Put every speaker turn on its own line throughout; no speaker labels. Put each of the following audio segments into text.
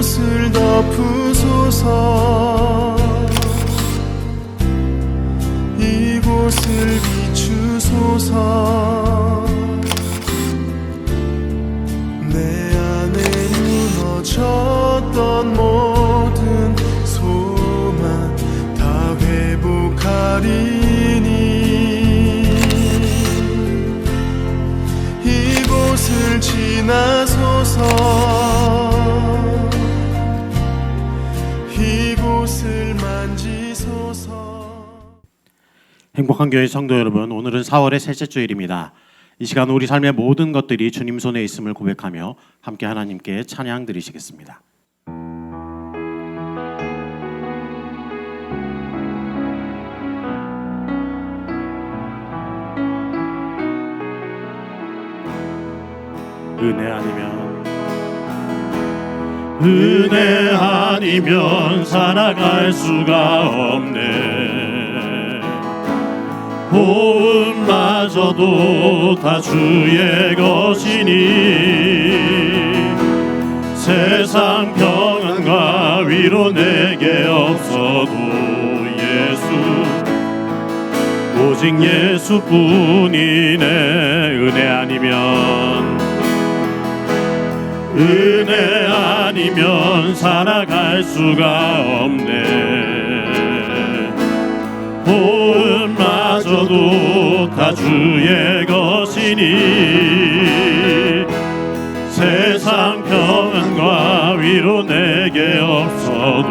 이곳을 덮으소서. 이곳을 비추소서. 내 안에 무너졌던 모든 소망 다 회복하리니 이곳을 지나소서. 이곳을 만지소서.
행복한 교회 성도 여러분, 오늘은 4월의 셋째 주일입니다. 이 시간 우리 삶의 모든 것들이 주님 손에 있음을 고백하며 함께 하나님께 찬양 드리시겠습니다. 은혜 아니면 살아갈 수가 없네. 호흡마저도 다 주의 것이니 세상 평안과 위로 내게 없어도 오직 예수뿐이네. 은혜 아니면 살아갈 수가 없네. 호흡마저도 다 주의 것이니 세상 평안과 위로 내게 없어도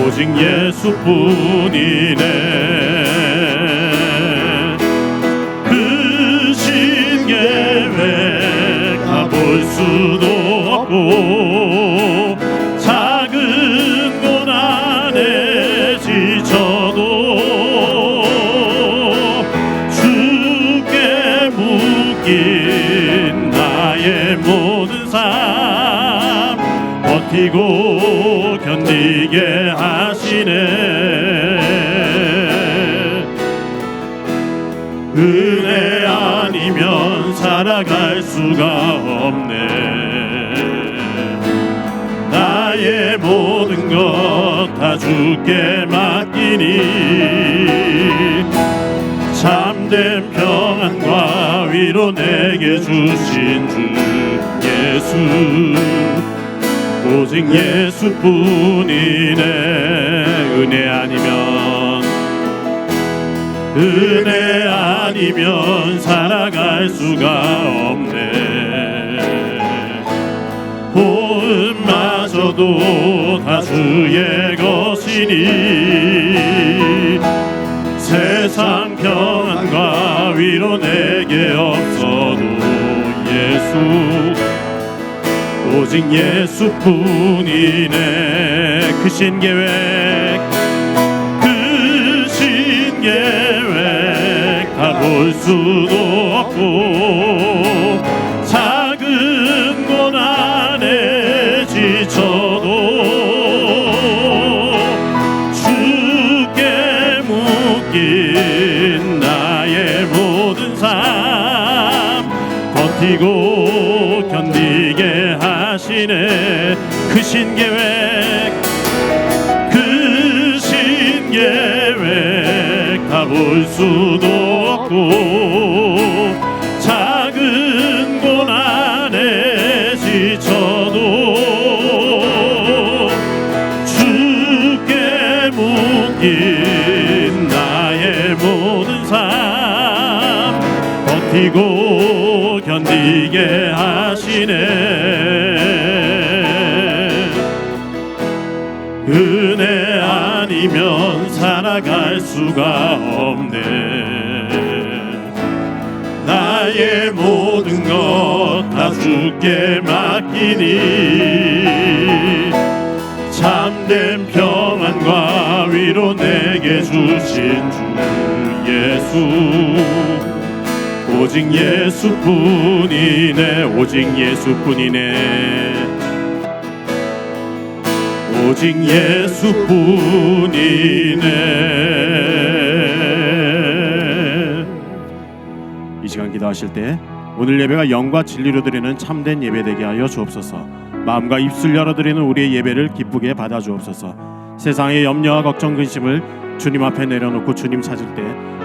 오직 예수뿐이네. 그 신계획 가볼 수도 없고 작은 고난에 지쳐도 주께 묶인 나의 모든 삶 버티고 견디게 하시네. 은혜 아니면 살아갈 수가 없네. 나의 모든 것 다 주께 맡기니 참된 평안과 위로 내게 주신 주 예수 오직 예수뿐이네. 은혜 아니면 살아갈 수가 없네. 호흡마저도 다 주의 것이니 세상 평안과 위로 내게 없어도 오직 예수뿐이네. 그 신계획 가볼 수도 없고 작은 고난에 지쳐도 주께 묶인 나의 모든 삶 버티고 견디게 하시네. 그 신계획 가볼 수도 없고 작은 고난에 지쳐도 주께 묶인 나의 모든 삶 버티고 견디게 하시네. 은혜 아니면 살아갈 수가 없네. 나의 모든 것 다 주께 맡기니 참된 평안과 위로 내게 주신 주 예수 오직 예수뿐이네. 오직 예수뿐이네. 이 시간 기도하실 때 오늘 예배가 영과 진리로 드리는 참된 예배 되게 하여 주옵소서. 마음과 입술 열어 드리는 우리의 예배를 기쁘게 받아 주옵소서. 세상의 염려와 걱정 근심을 주님 앞에 내려놓고 주님 찾을 때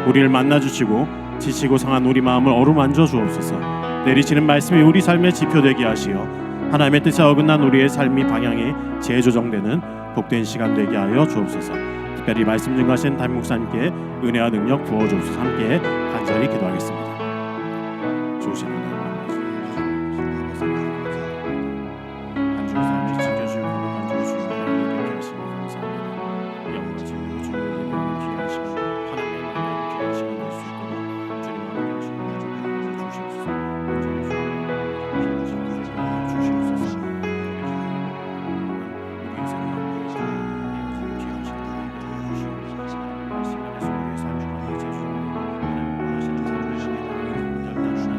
우리를 만나 주시고 지치고 상한 우리 마음을 어루만져 주옵소서. 내리시는 말씀이 우리 삶의 지표 되게 하시어 하나님의 뜻에 어긋난 우리의 삶이 방향이 재조정되는 복된 시간 되게 하여 주옵소서. 특별히 말씀 증거하신 담임 목사님께 은혜와 능력 부어 주옵소서. 함께 간절히 기도하겠습니다. 주시는 한 주의 삶 지켜주시고 한 주의 주님을 이렇게 하시니 감사합니다. 영광 진리로 주님을 예배하는 귀한 시간, 하나님의 만나는 귀한 시간 될 수 있도록 주님과 함께 하시는 주님 주시옵소서. 온전히 주님과 귀한 시간 되게 주시옵소서. 우리 인생을 넘겨서 귀한 시간 되게 주시옵소서. 말씀 안에서 우리의 삶을 제주하고 하나님 원하시는 삶을 실행하는 결단하는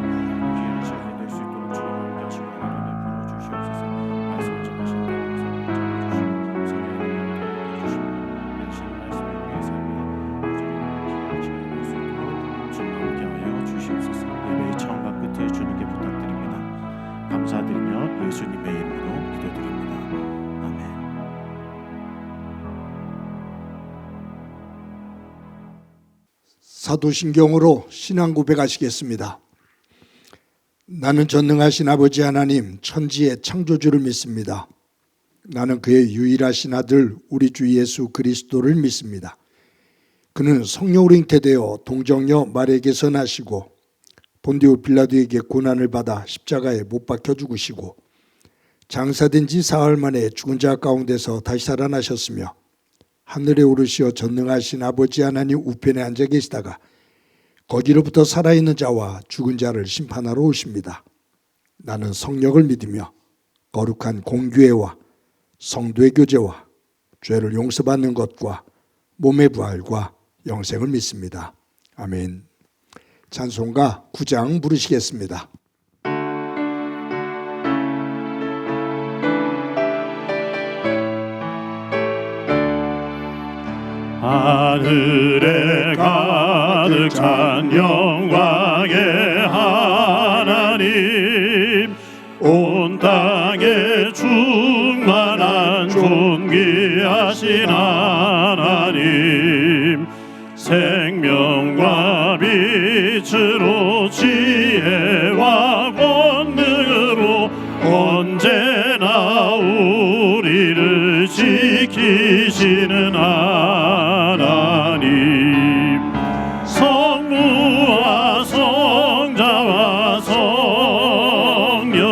귀한 시간이 될 수 있도록 주님과 함께 하시고 하나님을 불러주시옵소서. 말씀을 전하시는 성령의 주시고 내리시는 말씀이 우리의 삶에 귀한 시간이 될 수 있도록 주님과 함께 하여 주시옵소서. 예배의 처음과 끝을 주님께 부탁드립니다. 감사드리며 예수님의 이름으로 기도드립니다. 아멘.
사도신경으로 신앙 고백하시겠습니다. 나는 전능하신 아버지 하나님 천지의 창조주를 믿습니다. 나는 그의 유일하신 아들 우리 주 예수 그리스도를 믿습니다. 그는 성령으로 잉태되어 동정녀 마리아에게서 나시고 본디오 빌라도에게 고난을 받아 십자가에 못 박혀 죽으시고 장사된 지 사흘 만에 죽은 자 가운데서 다시 살아나셨으며 하늘에 오르시어 전능하신 아버지 하나님 우편에 앉아 계시다가 거기로부터 살아있는 자와 죽은 자를 심판하러 오십니다. 나는 성령을 믿으며 거룩한 공교회와 성도의 교제와 죄를 용서받는 것과 몸의 부활과 영생을 믿습니다. 아멘. 찬송가 9장 부르시겠습니다.
하늘에 가득 찬 영광의 하나님, 온 땅에 충만한 존귀하신 하나님, 생명과 빛으로 지혜와 권능으로 언제나 우리를 지키시는 하나님, 성부와 성자와 성령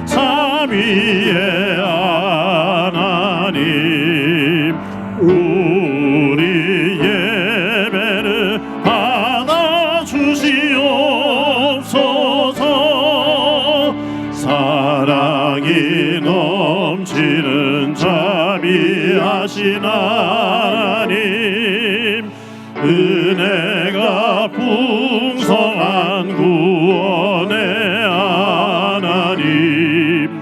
삼위의 하나님, 우리 예배를 받아주시옵소서. 사랑이 넘치는 자비하신 하나님, 은혜가 풍성한 구원의 하나님,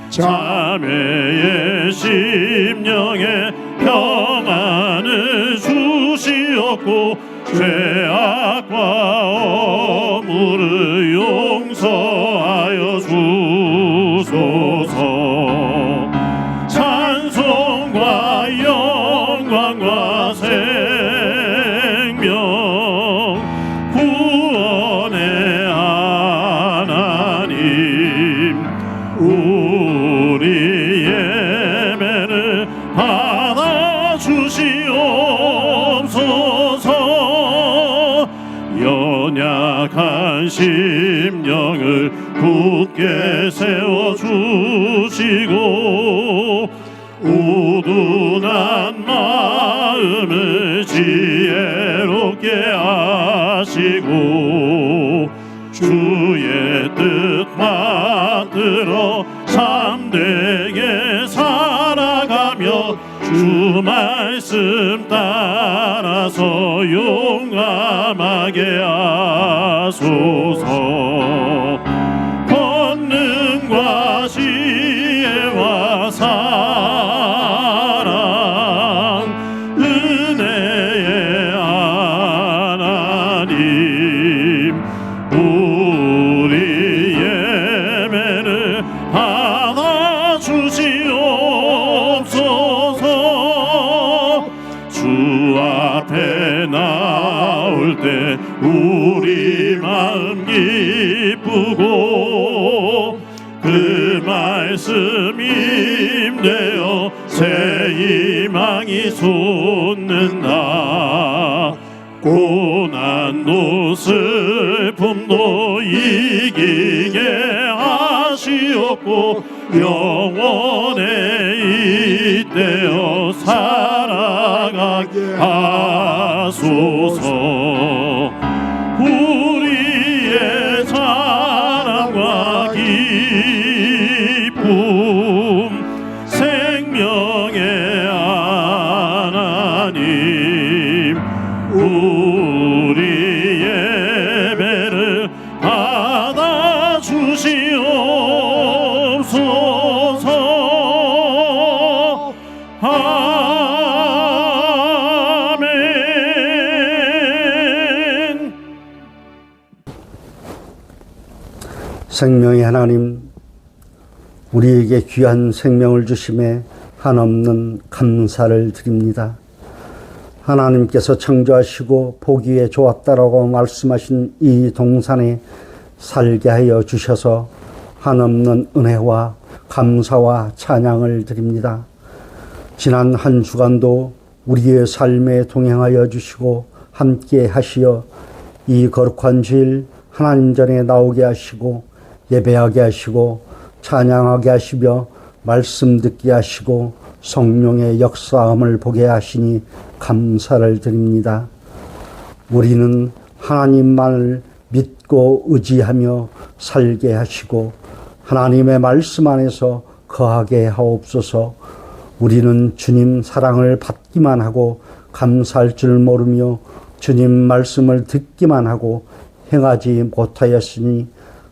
자매의 심령에 평안을 주시옵고 죄악과 어물을 용서하여 주소서. 찬송과 영광과 생명 구원의 하나님, 우리 예배를 받아주시옵소서. 연약한 심령을 굳게 세워주시고 우둔한 마음을 지혜롭게 하시고 주의 뜻 받들어 참되게 살아가며 주 말씀 따라서 용감하게 하소서. 권능과 지혜와 사랑 은혜의 하나님, 우리 마음 기쁘고 그 말씀 힘내어 새 희망이 솟는다. 고난도 슬픔도 이기게 하시옵고 영원에 잇대어 살아가게 하소서. 우리의 자랑과 기쁨 생명의 하나님, 우리 예배를 받아 주시옵소서. 아멘.
생명의 하나님, 우리에게 귀한 생명을 주심에 한없는 감사를 드립니다. 하나님께서 창조하시고 보기에 좋았다라고 말씀하신 이 동산에 살게 하여 주셔서 한없는 은혜와 감사와 찬양을 드립니다. 지난 한 주간도 우리의 삶에 동행하여 주시고 함께 하시어 이 거룩한 주일 하나님 전에 나오게 하시고 예배하게 하시고 찬양하게 하시며 말씀 듣게 하시고 성령의 역사함을 보게 하시니 감사를 드립니다. 우리는 하나님만을 믿고 의지하며 살게 하시고 하나님의 말씀 안에서 거하게 하옵소서. 우리는 주님 사랑을 받기만 하고 감사할 줄 모르며 주님 말씀을 듣기만 하고 행하지 못하였으니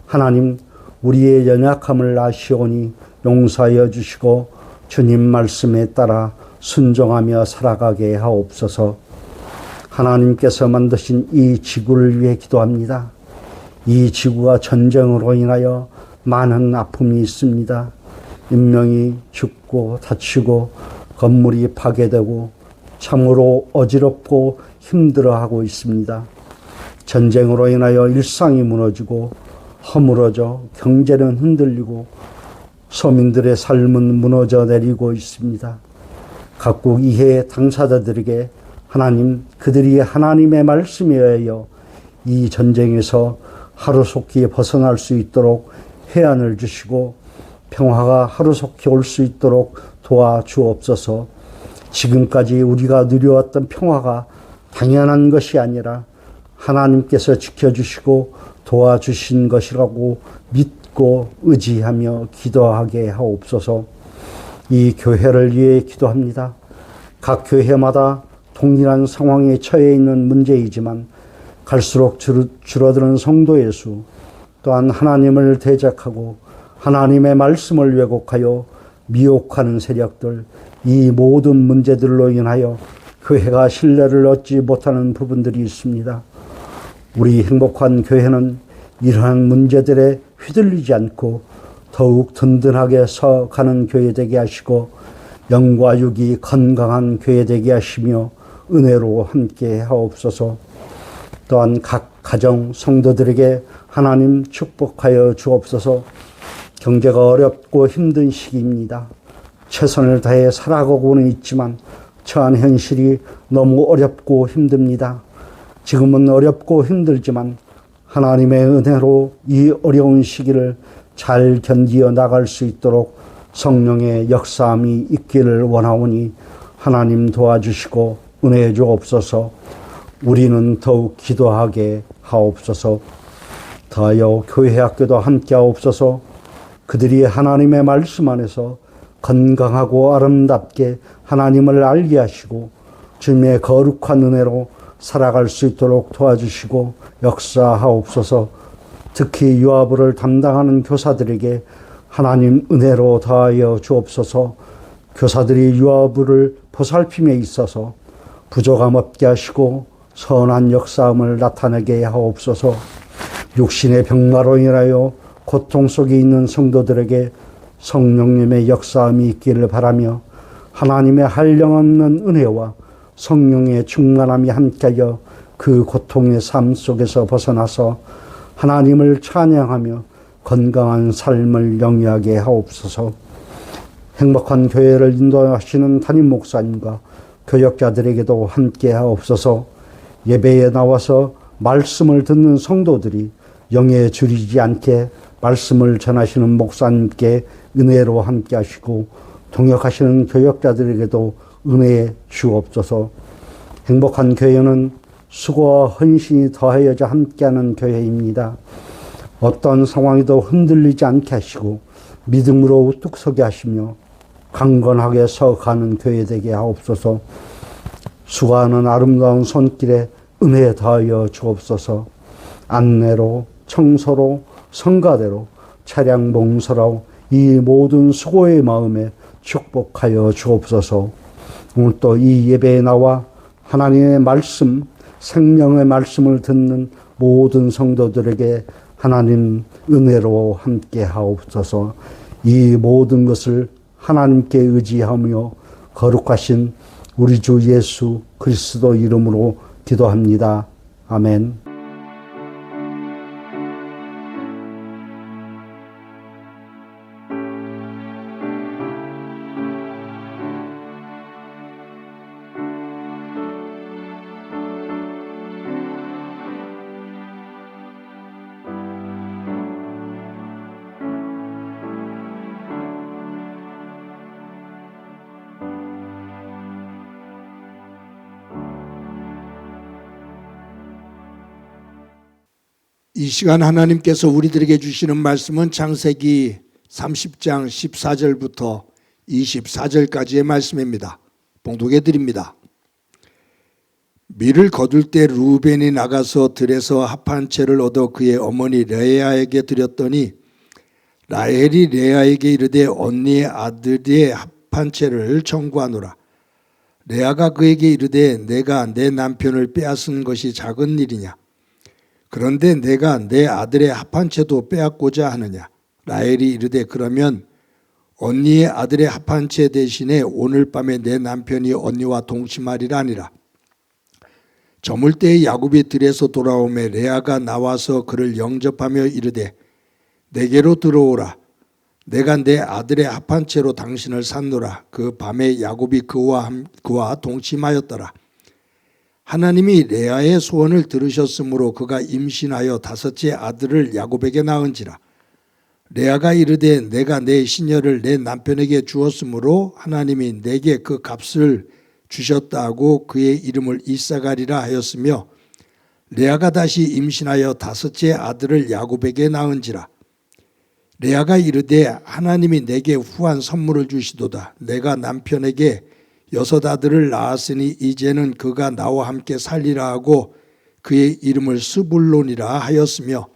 하나님 우리의 연약함을 아시오니 용서하여 주시고 주님 말씀에 따라 순종하며 살아가게 하옵소서. 하나님께서 만드신 이 지구를 위해 기도합니다. 이 지구가 전쟁으로 인하여 많은 아픔이 있습니다. 인명이 죽고 다치고 건물이 파괴되고 참으로 어지럽고 힘들어하고 있습니다. 전쟁으로 인하여 일상이 무너지고 허물어져 경제는 흔들리고 서민들의 삶은 무너져 내리고 있습니다. 각국 이해 당사자들에게 하나님, 그들이 하나님의 말씀에 의하여 이 전쟁에서 하루속히 벗어날 수 있도록 해안을 주시고 평화가 하루속히 올 수 있도록 도와주옵소서. 지금까지 우리가 누려왔던 평화가 당연한 것이 아니라 하나님께서 지켜주시고 도와주신 것이라고 믿고 의지하며 기도하게 하옵소서. 이 교회를 위해 기도합니다. 각 교회마다 동일한 상황에 처해 있는 문제이지만 갈수록 줄어드는 성도의 수, 또한 하나님을 대적하고 하나님의 말씀을 왜곡하여 미혹하는 세력들, 이 모든 문제들로 인하여 교회가 신뢰를 얻지 못하는 부분들이 있습니다. 우리 행복한 교회는 이러한 문제들에 휘둘리지 않고 더욱 든든하게 서가는 교회 되게 하시고 영과 육이 건강한 교회 되게 하시며 은혜로 함께 하옵소서. 또한 각 가정 성도들에게 하나님 축복하여 주옵소서. 경제가 어렵고 힘든 시기입니다. 최선을 다해 살아가고는 있지만 처한 현실이 너무 어렵고 힘듭니다. 지금은 어렵고 힘들지만 하나님의 은혜로 이 어려운 시기를 잘 견디어 나갈 수 있도록 성령의 역사함이 있기를 원하오니 하나님 도와주시고 은혜해 주옵소서. 우리는 더욱 기도하게 하옵소서. 더하여 교회 학교도 함께 하옵소서. 그들이 하나님의 말씀 안에서 건강하고 아름답게 하나님을 알게 하시고 주님의 거룩한 은혜로 살아갈 수 있도록 도와주시고 역사하옵소서. 특히 유아부를 담당하는 교사들에게 하나님 은혜로 더하여 주옵소서. 교사들이 유아부를 보살핌에 있어서 부족함 없게 하시고 선한 역사함을 나타내게 하옵소서. 육신의 병마로 인하여 고통 속에 있는 성도들에게 성령님의 역사함이 있기를 바라며 하나님의 한량없는 은혜와 성령의 충만함이 함께하여 그 고통의 삶 속에서 벗어나서 하나님을 찬양하며 건강한 삶을 영위하게 하옵소서. 행복한 교회를 인도하시는 담임 목사님과 교역자들에게도 함께 하옵소서. 예배에 나와서 말씀을 듣는 성도들이 영에 줄이지 않게 말씀을 전하시는 목사님께 은혜로 함께 하시고 동역하시는 교역자들에게도 은혜 주옵소서. 행복한 교회는 수고와 헌신이 더하여져 함께하는 교회입니다. 어떤 상황에도 흔들리지 않게 하시고 믿음으로 우뚝 서게 하시며 강건하게 서가는 교회 되게 하옵소서. 수고하는 아름다운 손길에 은혜 더하여 주옵소서. 안내로, 청소로, 성가대로, 차량 봉사로 이 모든 수고의 마음에 축복하여 주옵소서. 오늘 또 이 예배에 나와 하나님의 말씀, 생명의 말씀을 듣는 모든 성도들에게 하나님 은혜로 함께 하옵소서. 이 모든 것을 하나님께 의지하며 거룩하신 우리 주 예수 그리스도 이름으로 기도합니다. 아멘.
이 시간 하나님께서 우리들에게 주시는 말씀은 창세기 30장 14절부터 24절까지의 말씀입니다. 봉독해 드립니다. 밀을 거둘 때 루벤이 나가서 들에서 합한 채를 얻어 그의 어머니 레아에게 드렸더니 라헬이 레아에게 이르되 언니의 아들의 합한 채를 청구하노라. 레아가 그에게 이르되 내가 내 남편을 빼앗은 것이 작은 일이냐? 그런데 내가 내 아들의 합한 채도 빼앗고자 하느냐? 라헬이 이르되 그러면 언니의 아들의 합한 채 대신에 오늘 밤에 내 남편이 언니와 동침하리라 하니라. 저물 때에 야곱이 들에서 돌아오매 레아가 나와서 그를 영접하며 이르되 내게로 들어오라. 내가 내 아들의 합한 채로 당신을 샀노라. 그 밤에 야곱이 그와 동침하였더라. 하나님이 레아의 소원을 들으셨으므로 그가 임신하여 다섯째 아들을 야곱에게 낳은지라. 레아가 이르되 내가 내 시녀를 내 남편에게 주었으므로 하나님이 내게 그 값을 주셨다 하고 그의 이름을 이사가리라 하였으며 레아가 다시 임신하여 다섯째 아들을 야곱에게 낳은지라. 레아가 이르되 하나님이 내게 후한 선물을 주시도다. 내가 남편에게 6 아들을 낳았으니 이제는 그가 나와 함께 살리라 하고 그의 이름을 스불론이라 하였으며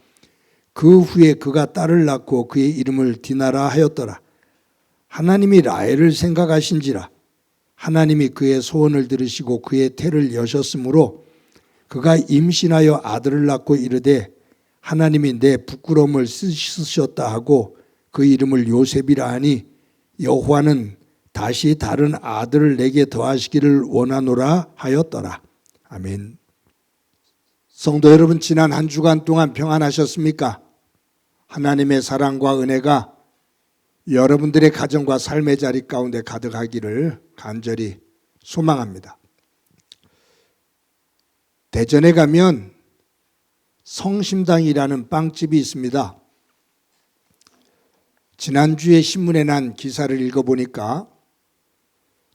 그 후에 그가 딸을 낳고 그의 이름을 디나라 하였더라. 하나님이 라헬을 생각하신지라. 하나님이 그의 소원을 들으시고 그의 태를 여셨으므로 그가 임신하여 아들을 낳고 이르되 하나님이 내 부끄러움을 쓰셨다 하고 그 이름을 요셉이라 하니 여호와는 다시 다른 아들을 내게 더하시기를 원하노라 하였더라. 아멘. 성도 여러분, 지난 한 주간 동안 평안하셨습니까? 하나님의 사랑과 은혜가 여러분들의 가정과 삶의 자리 가운데 가득하기를 간절히 소망합니다. 대전에 가면 성심당이라는 빵집이 있습니다. 지난주에 신문에 난 기사를 읽어보니까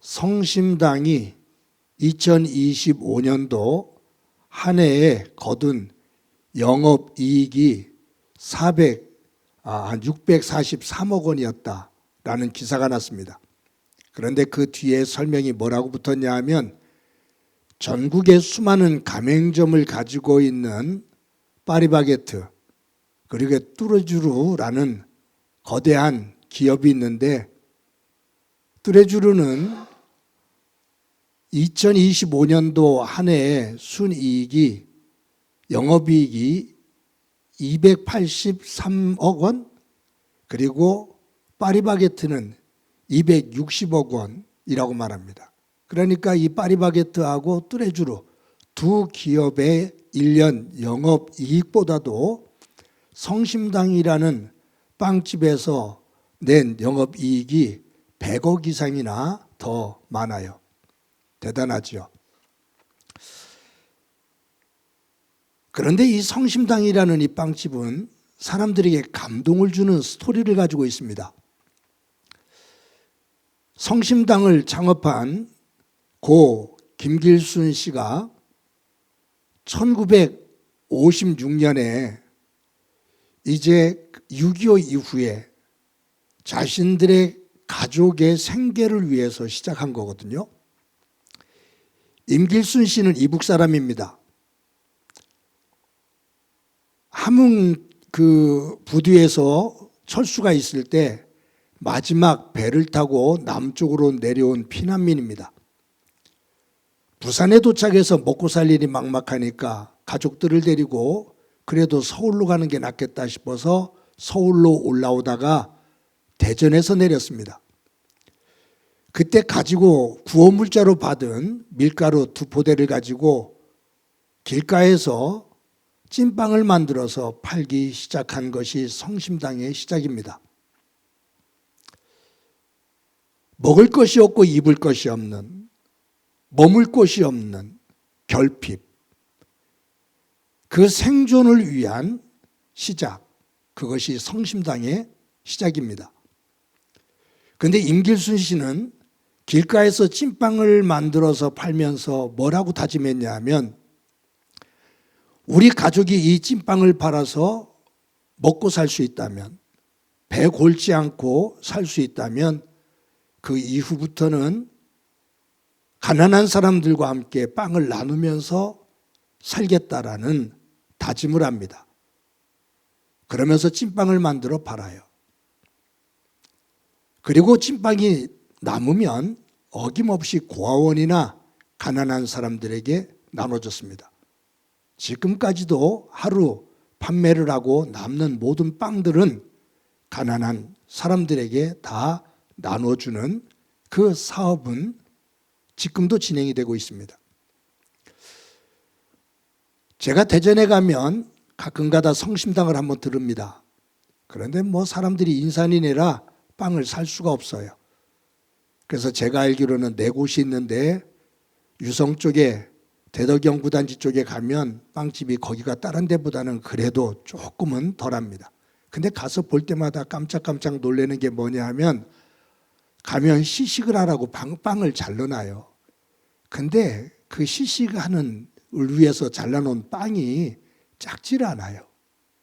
성심당이 2025년도 한 해에 거둔 영업이익이 643억 원이었다라는 기사가 났습니다. 그런데 그 뒤에 설명이 뭐라고 붙었냐 하면 전국의 수많은 가맹점을 가지고 있는 파리바게트 그리고 뚜레쥬르라는 거대한 기업이 있는데 뚜레쥬르는 2025년도 한 해에 순이익이 영업이익이 283억 원 그리고 파리바게트는 260억 원이라고 말합니다. 그러니까 이 파리바게트하고 뚜레쥬르 두 기업의 1년 영업이익보다도 성심당이라는 빵집에서 낸 영업이익이 100억 이상이나 더 많아요. 대단하죠. 그런데 이 성심당이라는 이 빵집은 사람들에게 감동을 주는 스토리를 가지고 있습니다. 성심당을 창업한 고 김길순 씨가 1956년에 이제 6.25 이후에 자신들의 가족의 생계를 위해서 시작한 거거든요. 임길순 씨는 이북 사람입니다. 함흥 그 부두에서 철수가 있을 때 마지막 배를 타고 남쪽으로 내려온 피난민입니다. 부산에 도착해서 먹고 살 일이 막막하니까 가족들을 데리고 그래도 서울로 가는 게 낫겠다 싶어서 서울로 올라오다가 대전에서 내렸습니다. 그때 가지고 구호물자로 받은 밀가루 2포대를 가지고 길가에서 찐빵을 만들어서 팔기 시작한 것이 성심당의 시작입니다. 먹을 것이 없고 입을 것이 없는, 머물 곳이 없는 결핍, 그 생존을 위한 시작, 그것이 성심당의 시작입니다. 그런데 임길순 씨는 길가에서 찐빵을 만들어서 팔면서 뭐라고 다짐했냐 하면, 우리 가족이 이 찐빵을 팔아서 먹고 살 수 있다면, 배 골지 않고 살 수 있다면 그 이후부터는 가난한 사람들과 함께 빵을 나누면서 살겠다라는 다짐을 합니다. 그러면서 찐빵을 만들어 팔아요. 그리고 찐빵이 남으면 어김없이 고아원이나 가난한 사람들에게 나눠줬습니다. 지금까지도 하루 판매를 하고 남는 모든 빵들은 가난한 사람들에게 다 나눠주는 그 사업은 지금도 진행이 되고 있습니다. 제가 대전에 가면 가끔가다 성심당을 한번 들릅니다. 그런데 뭐 사람들이 인산이내라 빵을 살 수가 없어요. 그래서 제가 알기로는 4곳이 있는데 유성 쪽에 대덕영 구단지 쪽에 가면 빵집이 거기가 다른 데보다는 그래도 조금은 덜합니다. 근데 가서 볼 때마다 깜짝깜짝 놀라는 게 뭐냐 하면 가면 시식을 하라고 빵을 잘라놔요. 근데 그 시식하는 을 위해서 잘라놓은 빵이 작질 않아요.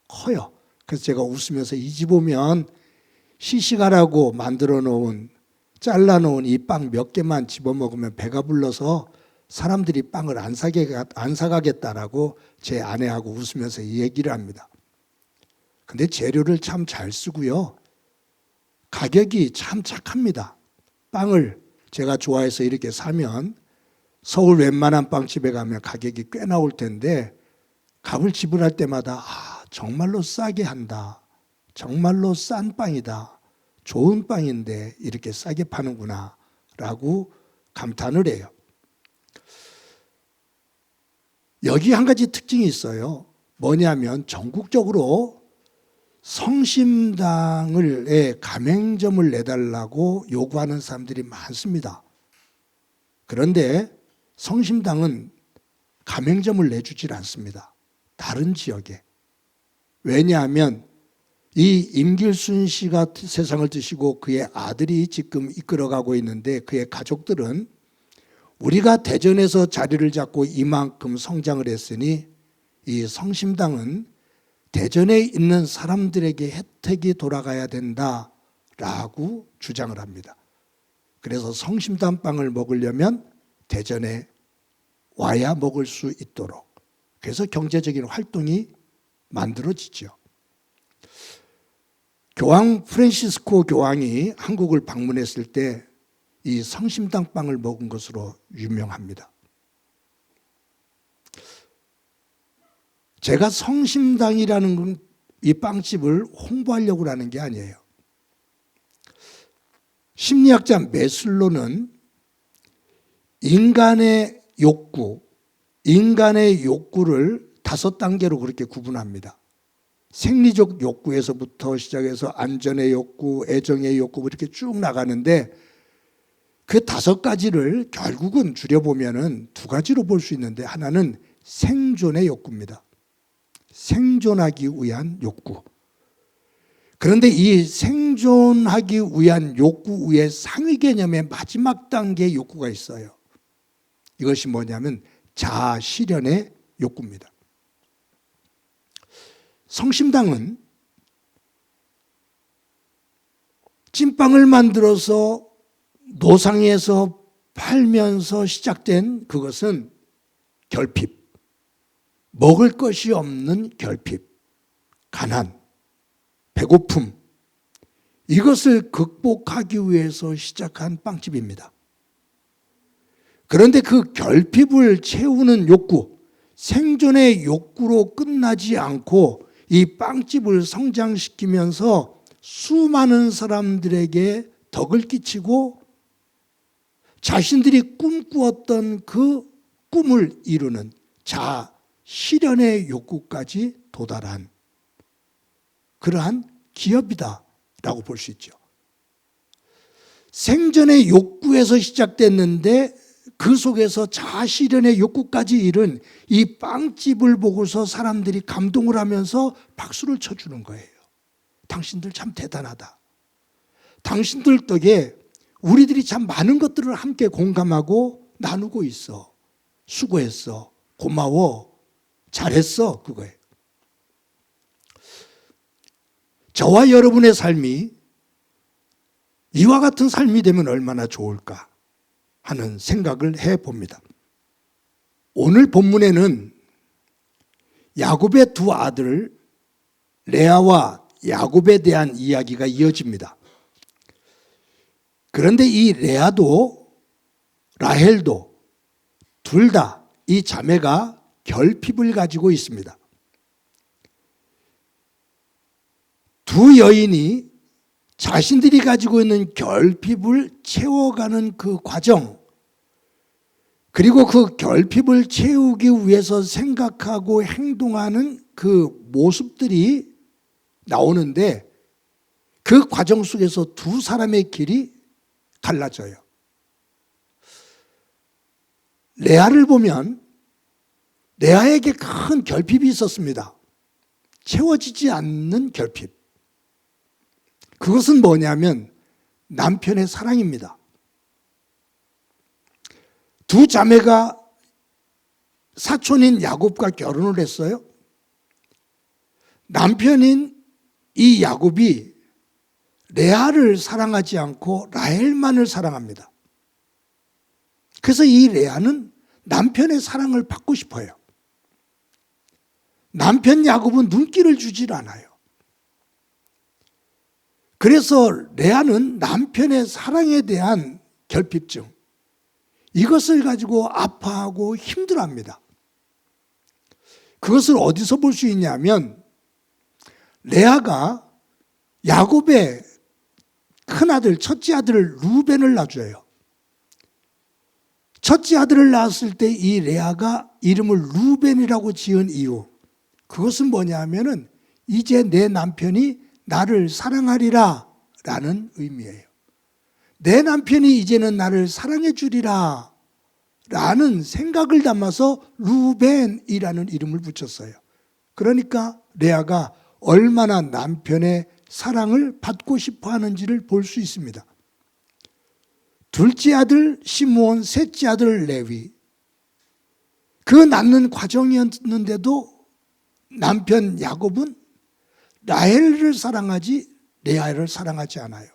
커요. 그래서 제가 웃으면서 이 집 오면 시식하라고 만들어 놓은 잘라놓은 이 빵 몇 개만 집어먹으면 배가 불러서 사람들이 빵을 안 사가겠다라고 제 아내하고 웃으면서 이 얘기를 합니다. 근데 재료를 참 잘 쓰고요. 가격이 참 착합니다. 빵을 제가 좋아해서 이렇게 사면 서울 웬만한 빵집에 가면 가격이 꽤 나올 텐데 값을 지불할 때마다 정말로 싸게 한다. 정말로 싼 빵이다. 좋은 빵인데 이렇게 싸게 파는구나 라고 감탄을 해요. 여기 한 가지 특징이 있어요. 뭐냐면 전국적으로 성심당에 가맹점을 내달라고 요구하는 사람들이 많습니다. 그런데 성심당은 가맹점을 내주질 않습니다. 다른 지역에. 왜냐하면 이 임길순 씨가 세상을 뜨시고 그의 아들이 지금 이끌어가고 있는데 그의 가족들은 우리가 대전에서 자리를 잡고 이만큼 성장을 했으니 이 성심당은 대전에 있는 사람들에게 혜택이 돌아가야 된다라고 주장을 합니다. 그래서 성심당빵을 먹으려면 대전에 와야 먹을 수 있도록, 그래서 경제적인 활동이 만들어지죠. 교황 프란시스코 교황이 한국을 방문했을 때 이 성심당 빵을 먹은 것으로 유명합니다. 제가 성심당이라는 이 빵집을 홍보하려고 하는 게 아니에요. 심리학자 메슬로는 인간의 욕구, 인간의 욕구를 5단계로 그렇게 구분합니다. 생리적 욕구에서부터 시작해서 안전의 욕구, 애정의 욕구 이렇게 쭉 나가는데 그 5가지를 결국은 줄여보면은 2가지로 볼 수 있는데, 하나는 생존의 욕구입니다. 생존하기 위한 욕구. 그런데 이 생존하기 위한 욕구 위에 상위 개념의 마지막 단계의 욕구가 있어요. 이것이 뭐냐면 자아 실현의 욕구입니다. 성심당은 찐빵을 만들어서 노상에서 팔면서 시작된 그것은 결핍, 먹을 것이 없는 결핍, 가난, 배고픔, 이것을 극복하기 위해서 시작한 빵집입니다. 그런데 그 결핍을 채우는 욕구, 생존의 욕구로 끝나지 않고 이 빵집을 성장시키면서 수많은 사람들에게 덕을 끼치고 자신들이 꿈꾸었던 그 꿈을 이루는 자아 실현의 욕구까지 도달한 그러한 기업이다라고 볼 수 있죠. 생존의 욕구에서 시작됐는데 그 속에서 자아 실현의 욕구까지 이른 이 빵집을 보고서 사람들이 감동을 하면서 박수를 쳐주는 거예요. 당신들 참 대단하다. 당신들 덕에 우리들이 참 많은 것들을 함께 공감하고 나누고 있어. 수고했어. 고마워. 잘했어. 그거예요. 저와 여러분의 삶이 이와 같은 삶이 되면 얼마나 좋을까 하는 생각을 해봅니다. 오늘 본문에는 야곱의 2 아들 레아와 야곱에 대한 이야기가 이어집니다. 그런데 이 레아도 라헬도 둘 다 이 자매가 결핍을 가지고 있습니다. 2 여인이 자신들이 가지고 있는 결핍을 채워가는 그 과정, 그리고 그 결핍을 채우기 위해서 생각하고 행동하는 그 모습들이 나오는데 그 과정 속에서 2 사람의 길이 달라져요. 레아를 보면 레아에게 큰 결핍이 있었습니다. 채워지지 않는 결핍. 그것은 뭐냐면 남편의 사랑입니다. 2 자매가 사촌인 야곱과 결혼을 했어요. 남편인 이 야곱이 레아를 사랑하지 않고 라헬만을 사랑합니다. 그래서 이 레아는 남편의 사랑을 받고 싶어요. 남편 야곱은 눈길을 주질 않아요. 그래서 레아는 남편의 사랑에 대한 결핍증, 이것을 가지고 아파하고 힘들어합니다. 그것을 어디서 볼 수 있냐면 레아가 야곱의 큰아들, 첫째 아들 루벤을 낳아줘요. 첫째 아들을 낳았을 때 이 레아가 이름을 루벤이라고 지은 이유, 그것은 뭐냐 하면은 이제 내 남편이 나를 사랑하리라 라는 의미예요. 내 남편이 이제는 나를 사랑해 주리라 라는 생각을 담아서 루벤이라는 이름을 붙였어요. 그러니까 레아가 얼마나 남편의 사랑을 받고 싶어 하는지를 볼 수 있습니다. 둘째 아들 시므온, 셋째 아들 레위, 그 낳는 과정이었는데도 남편 야곱은 라헬을 사랑하지 레아를 사랑하지 않아요.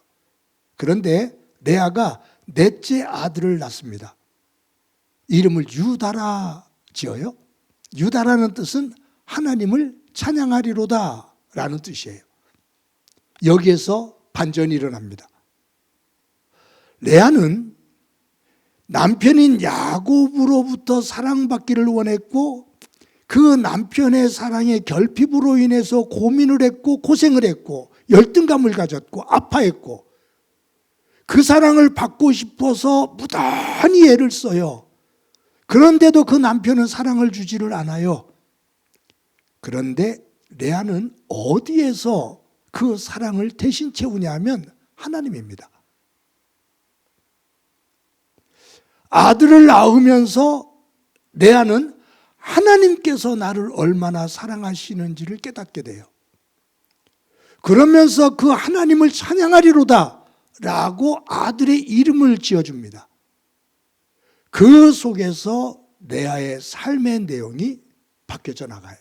그런데 레아가 넷째 아들을 낳습니다. 이름을 유다라 지어요. 유다라는 뜻은 하나님을 찬양하리로다 라는 뜻이에요. 여기에서 반전이 일어납니다. 레아는 남편인 야곱으로부터 사랑받기를 원했고 그 남편의 사랑의 결핍으로 인해서 고민을 했고 고생을 했고 열등감을 가졌고 아파했고 그 사랑을 받고 싶어서 무단히 애를 써요. 그런데도 그 남편은 사랑을 주지를 않아요. 그런데 레아는 어디에서 그 사랑을 대신 채우냐 하면 하나님입니다. 아들을 낳으면서 레아는 하나님께서 나를 얼마나 사랑하시는지를 깨닫게 돼요. 그러면서 그 하나님을 찬양하리로다 라고 아들의 이름을 지어줍니다. 그 속에서 레아의 삶의 내용이 바뀌어져 나가요.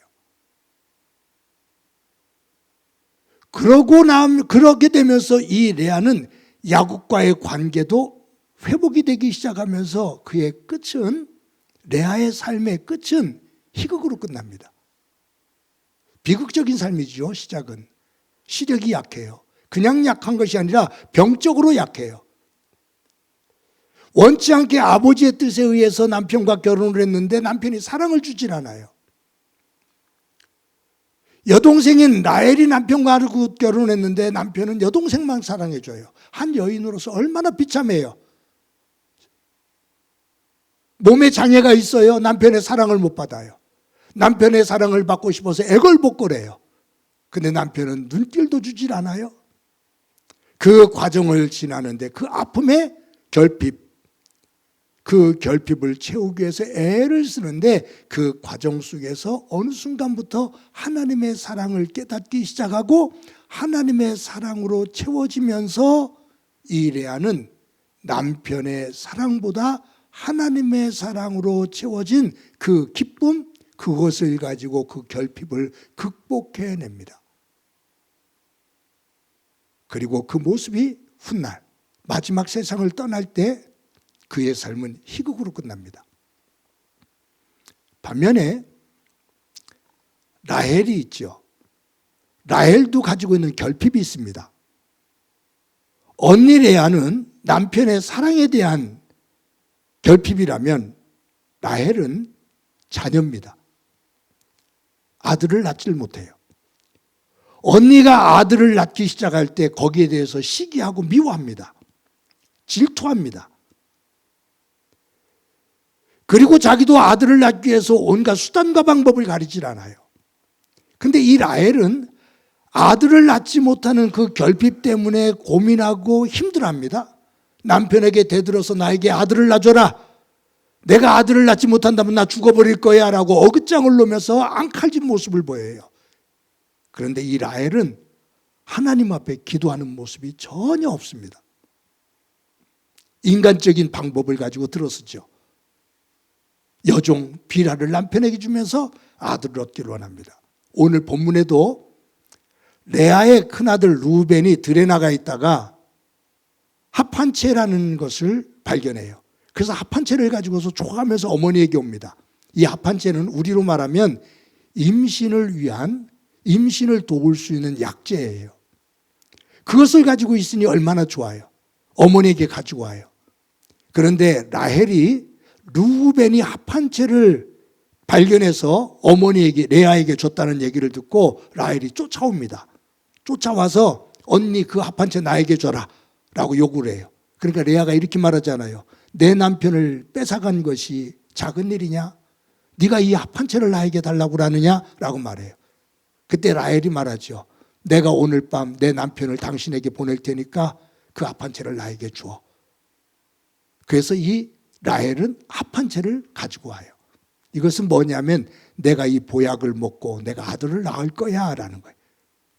그렇게 되면서 이 레아는 야곱과의 관계도 회복이 되기 시작하면서 그의 끝은, 레아의 삶의 끝은 희극으로 끝납니다. 비극적인 삶이죠. 시작은. 시력이 약해요. 그냥 약한 것이 아니라 병적으로 약해요. 원치 않게 아버지의 뜻에 의해서 남편과 결혼을 했는데 남편이 사랑을 주질 않아요. 여동생인 라헬이 남편과 결혼했는데 남편은 여동생만 사랑해줘요. 한 여인으로서 얼마나 비참해요. 몸에 장애가 있어요. 남편의 사랑을 못 받아요. 남편의 사랑을 받고 싶어서 애걸복걸해요. 근데 남편은 눈길도 주질 않아요. 그 과정을 지나는데 그 아픔의 결핍, 그 결핍을 채우기 위해서 애를 쓰는데 그 과정 속에서 어느 순간부터 하나님의 사랑을 깨닫기 시작하고 하나님의 사랑으로 채워지면서 이 레아는 남편의 사랑보다 하나님의 사랑으로 채워진 그 기쁨, 그것을 가지고 그 결핍을 극복해냅니다. 그리고 그 모습이 훗날 마지막 세상을 떠날 때 그의 삶은 희극으로 끝납니다. 반면에 라헬이 있죠. 라헬도 가지고 있는 결핍이 있습니다. 언니 레아는 남편의 사랑에 대한 결핍이라면 라헬은 자녀입니다. 아들을 낳지를 못해요. 언니가 아들을 낳기 시작할 때 거기에 대해서 시기하고 미워합니다. 질투합니다. 그리고 자기도 아들을 낳기 위해서 온갖 수단과 방법을 가리질 않아요. 근데 이 라헬은 아들을 낳지 못하는 그 결핍 때문에 고민하고 힘들어합니다. 남편에게 대들어서 나에게 아들을 낳아줘라. 내가 아들을 낳지 못한다면 나 죽어버릴 거야 라고 어긋장을 놓으면서 앙칼진 모습을 보여요. 그런데 이 라헬은 하나님 앞에 기도하는 모습이 전혀 없습니다. 인간적인 방법을 가지고 들어서죠. 여종 비라를 남편에게 주면서 아들을 얻기를 원합니다. 오늘 본문에도 레아의 큰아들 루벤이 들에 나가 있다가 합한채라는 것을 발견해요. 그래서 합한채를 가지고서 좋아하면서 어머니에게 옵니다. 이 합한채는 우리로 말하면 임신을 위한, 임신을 도울 수 있는 약재예요. 그것을 가지고 있으니 얼마나 좋아요. 어머니에게 가지고 와요. 그런데 라헬이 루벤이 합한채를 발견해서 어머니에게, 레아에게 줬다는 얘기를 듣고 라헬이 쫓아옵니다. 쫓아와서 언니 그 합한채 나에게 줘라 라고 요구를 해요. 그러니까 레아가 이렇게 말하잖아요. 내 남편을 뺏어간 것이 작은 일이냐? 네가 이 합한채를 나에게 달라고 하느냐? 라고 말해요. 그때 라헬이 말하죠. 내가 오늘 밤 내 남편을 당신에게 보낼 테니까 그 합한채를 나에게 주어. 그래서 이 라헬은 합한채를 가지고 와요. 이것은 뭐냐면 내가 이 보약을 먹고 내가 아들을 낳을 거야 라는 거예요.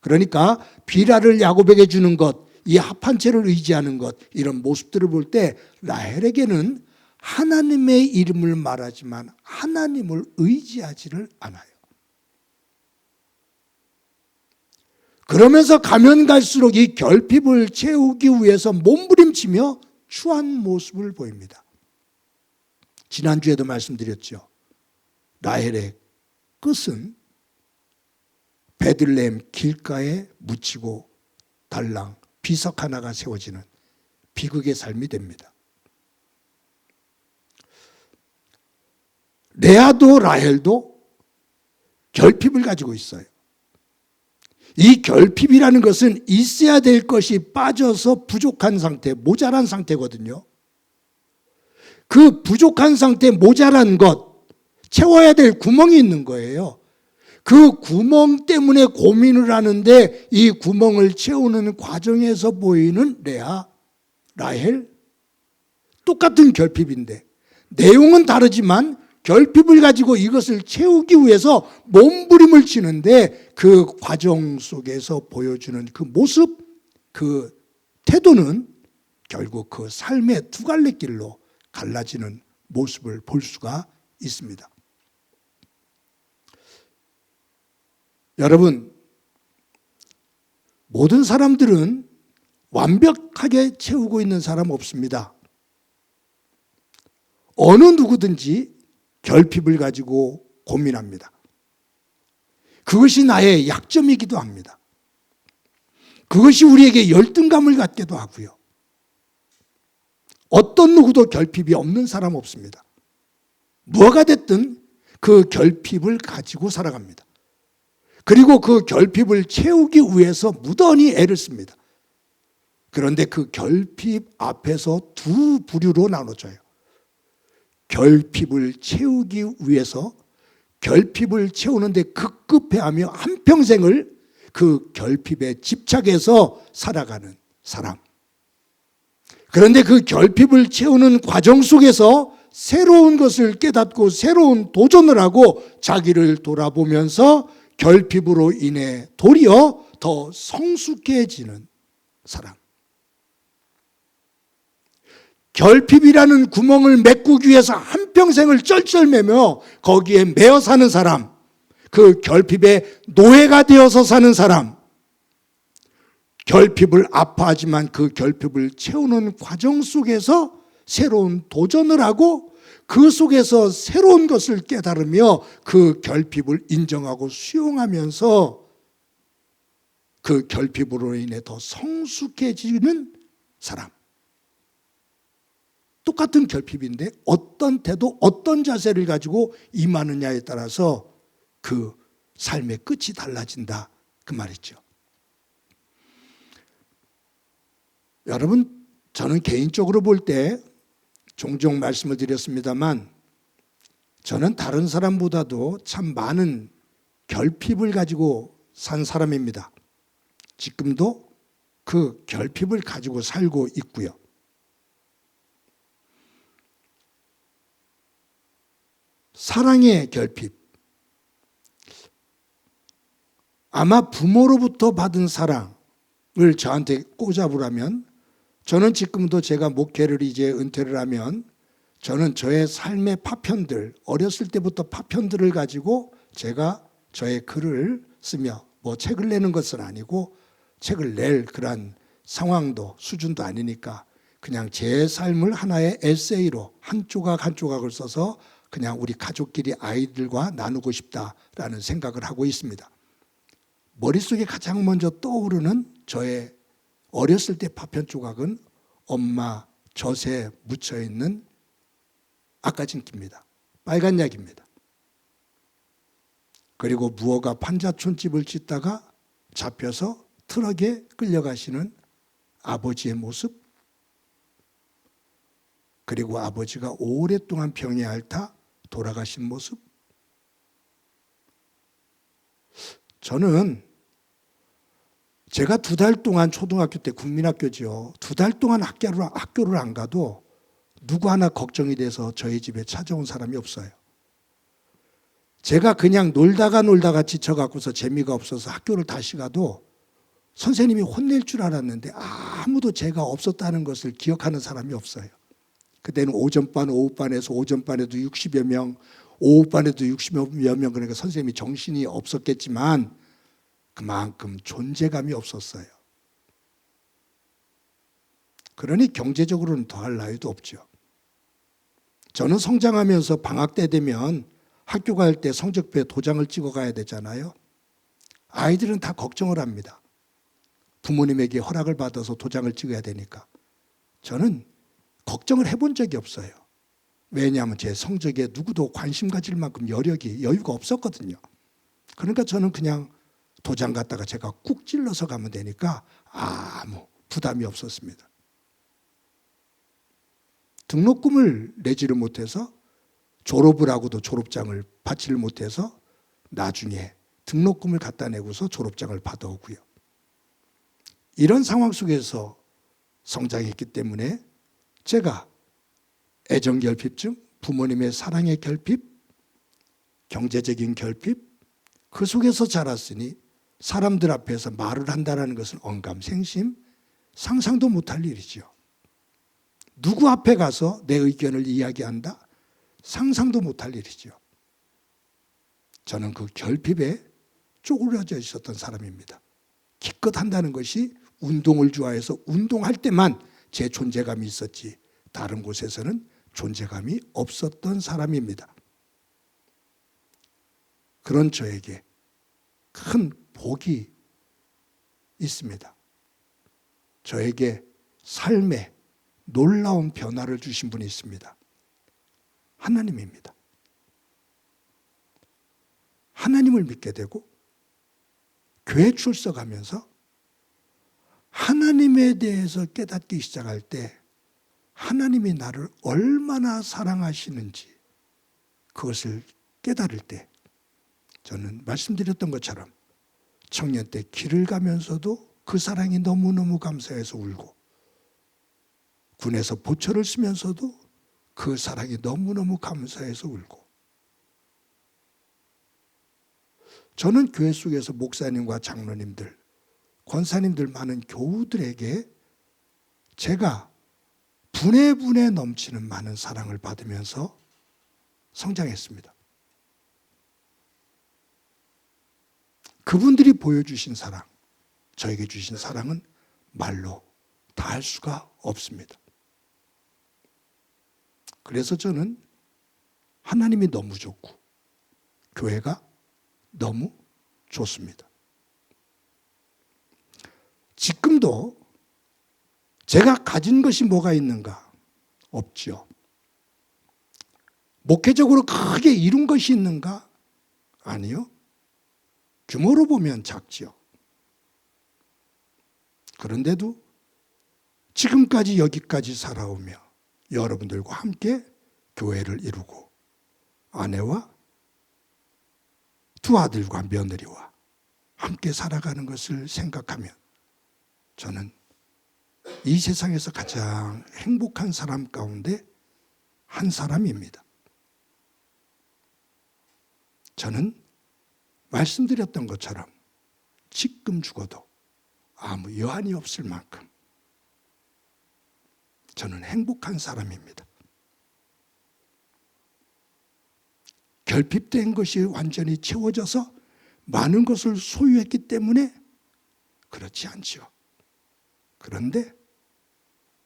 그러니까 비라를 야곱에게 주는 것, 이 합한채를 의지하는 것, 이런 모습들을 볼 때 라헬에게는 하나님의 이름을 말하지만 하나님을 의지하지를 않아요. 그러면서 가면 갈수록 이 결핍을 채우기 위해서 몸부림치며 추한 모습을 보입니다. 지난주에도 말씀드렸죠. 라헬의 끝은 베들레헴 길가에 묻히고 달랑 비석 하나가 세워지는 비극의 삶이 됩니다. 레아도 라헬도 결핍을 가지고 있어요. 이 결핍이라는 것은 있어야 될 것이 빠져서 부족한 상태, 모자란 상태거든요. 그 부족한 상태, 모자란 것, 채워야 될 구멍이 있는 거예요. 그 구멍 때문에 고민을 하는데 이 구멍을 채우는 과정에서 보이는 레아, 라헬, 똑같은 결핍인데 내용은 다르지만 결핍을 가지고 이것을 채우기 위해서 몸부림을 치는데 그 과정 속에서 보여주는 그 모습, 그 태도는 결국 그 삶의 두 갈래 길로 갈라지는 모습을 볼 수가 있습니다. 여러분, 모든 사람들은 완벽하게 채우고 있는 사람 없습니다. 어느 누구든지 결핍을 가지고 고민합니다. 그것이 나의 약점이기도 합니다. 그것이 우리에게 열등감을 갖기도 하고요. 어떤 누구도 결핍이 없는 사람 없습니다. 무엇가 됐든 그 결핍을 가지고 살아갑니다. 그리고 그 결핍을 채우기 위해서 무던히 애를 씁니다. 그런데 그 결핍 앞에서 두 부류로 나눠져요. 결핍을 채우기 위해서 결핍을 채우는데 급급해하며 한평생을 그 결핍에 집착해서 살아가는 사람. 그런데 그 결핍을 채우는 과정 속에서 새로운 것을 깨닫고 새로운 도전을 하고 자기를 돌아보면서 결핍으로 인해 도리어 더 성숙해지는 사람. 결핍이라는 구멍을 메꾸기 위해서 한평생을 쩔쩔매며 거기에 매어 사는 사람, 그 결핍의 노예가 되어서 사는 사람, 결핍을 아파하지만 그 결핍을 채우는 과정 속에서 새로운 도전을 하고 그 속에서 새로운 것을 깨달으며 그 결핍을 인정하고 수용하면서 그 결핍으로 인해 더 성숙해지는 사람. 똑같은 결핍인데 어떤 태도, 어떤 자세를 가지고 임하느냐에 따라서 그 삶의 끝이 달라진다, 그 말이죠. 여러분, 저는 개인적으로 볼 때 종종 말씀을 드렸습니다만 저는 다른 사람보다도 참 많은 결핍을 가지고 산 사람입니다. 지금도 그 결핍을 가지고 살고 있고요. 사랑의 결핍. 아마 부모로부터 받은 사랑을 저한테 꽂아보라면 저는 지금도 제가 목회를 이제 은퇴를 하면 저는 저의 삶의 파편들, 어렸을 때부터 파편들을 가지고 제가 저의 글을 쓰며 뭐 책을 내는 것은 아니고 책을 낼 그런 상황도 수준도 아니니까 그냥 제 삶을 하나의 에세이로 한 조각 한 조각을 써서 그냥 우리 가족끼리 아이들과 나누고 싶다라는 생각을 하고 있습니다. 머릿속에 가장 먼저 떠오르는 저의 어렸을 때 파편 조각은 엄마 젖에 묻혀있는 아까진기입니다. 빨간 약입니다. 그리고 무허가 판자촌집을 짓다가 잡혀서 트럭에 끌려가시는 아버지의 모습, 그리고 아버지가 오랫동안 병에 앓다 돌아가신 모습. 저는 제가 2달 동안 초등학교 때 국민학교죠. 2달 동안 학교를 안 가도 누구 하나 걱정이 돼서 저희 집에 찾아온 사람이 없어요. 제가 그냥 놀다가 지쳐갖고서 재미가 없어서 학교를 다시 가도 선생님이 혼낼 줄 알았는데 아무도 제가 없었다는 것을 기억하는 사람이 없어요. 그때는 오전반, 오후반에서 오전반에도 60여 명, 오후반에도 60여 명, 그러니까 선생님이 정신이 없었겠지만 그만큼 존재감이 없었어요. 그러니 경제적으로는 더할 나위도 없죠. 저는 성장하면서 방학 때 되면 학교 갈 때 성적표에 도장을 찍어 가야 되잖아요. 아이들은 다 걱정을 합니다. 부모님에게 허락을 받아서 도장을 찍어야 되니까. 저는 걱정을 해본 적이 없어요. 왜냐하면 제 성적에 누구도 관심 가질 만큼 여유가 없었거든요. 그러니까 저는 그냥 도장 갖다가 제가 꾹 찔러서 가면 되니까 아무 부담이 없었습니다. 등록금을 내지를 못해서 졸업을 하고도 졸업장을 받지를 못해서 나중에 등록금을 갖다 내고서 졸업장을 받아오고요. 이런 상황 속에서 성장했기 때문에 제가 애정결핍증, 부모님의 사랑의 결핍, 경제적인 결핍, 그 속에서 자랐으니 사람들 앞에서 말을 한다는 것은 언감생심, 상상도 못할 일이죠. 누구 앞에 가서 내 의견을 이야기한다? 상상도 못할 일이죠. 저는 그 결핍에 쪼그려져 있었던 사람입니다. 기껏 한다는 것이 운동을 좋아해서 운동할 때만 제 존재감이 있었지 다른 곳에서는 존재감이 없었던 사람입니다. 그런 저에게 큰 복이 있습니다. 저에게 삶에 놀라운 변화를 주신 분이 있습니다. 하나님입니다. 하나님을 믿게 되고 교회 출석하면서 하나님에 대해서 깨닫기 시작할 때 하나님이 나를 얼마나 사랑하시는지 그것을 깨달을 때 저는 말씀드렸던 것처럼 청년 때 길을 가면서도 그 사랑이 너무너무 감사해서 울고 군에서 보초를 쓰면서도 그 사랑이 너무너무 감사해서 울고 저는 교회 속에서 목사님과 장로님들, 권사님들 많은 교우들에게 제가 분에 넘치는 많은 사랑을 받으면서 성장했습니다. 그분들이 보여주신 사랑, 저에게 주신 사랑은 말로 다 할 수가 없습니다. 그래서 저는 하나님이 너무 좋고 교회가 너무 좋습니다. 지금도 제가 가진 것이 뭐가 있는가? 없죠. 목회적으로 크게 이룬 것이 있는가? 아니요. 규모로 보면 작죠. 그런데도 지금까지 여기까지 살아오며 여러분들과 함께 교회를 이루고 아내와 두 아들과 며느리와 함께 살아가는 것을 생각하면 저는 이 세상에서 가장 행복한 사람 가운데 한 사람입니다. 저는 말씀드렸던 것처럼 지금 죽어도 아무 여한이 없을 만큼 저는 행복한 사람입니다. 결핍된 것이 완전히 채워져서 많은 것을 소유했기 때문에 그렇지 않죠. 그런데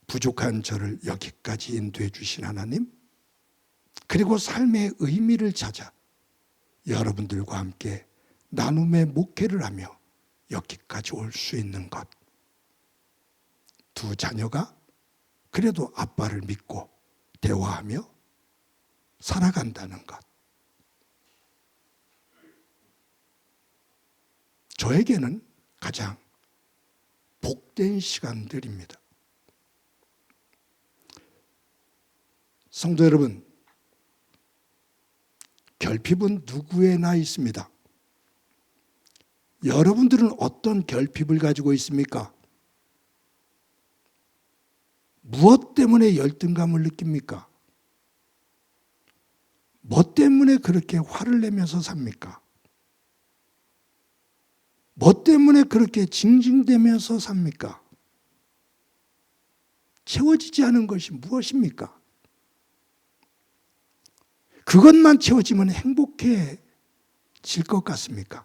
부족한 저를 여기까지 인도해 주신 하나님, 그리고 삶의 의미를 찾아 여러분들과 함께 나눔의 목회를 하며 여기까지 올 수 있는 것, 두 자녀가 그래도 아빠를 믿고 대화하며 살아간다는 것, 저에게는 가장 복된 시간들입니다. 성도 여러분, 결핍은 누구에나 있습니다. 여러분들은 어떤 결핍을 가지고 있습니까? 무엇 때문에 열등감을 느낍니까? 뭐 때문에 그렇게 화를 내면서 삽니까? 뭐 때문에 그렇게 징징대면서 삽니까? 채워지지 않은 것이 무엇입니까? 그것만 채워지면 행복해질 것 같습니까?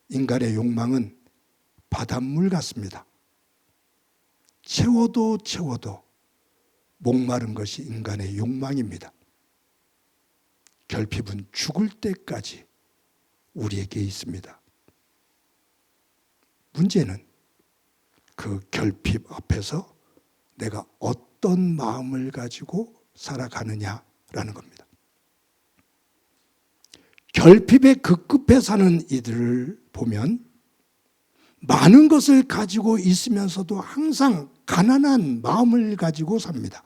인간의 욕망은 바닷물 같습니다. 채워도 채워도 목마른 것이 인간의 욕망입니다. 결핍은 죽을 때까지 우리에게 있습니다. 문제는 그 결핍 앞에서 내가 어떤 마음을 가지고 살아가느냐라는 겁니다. 결핍의 극급해 사는 이들을 보면 많은 것을 가지고 있으면서도 항상 가난한 마음을 가지고 삽니다.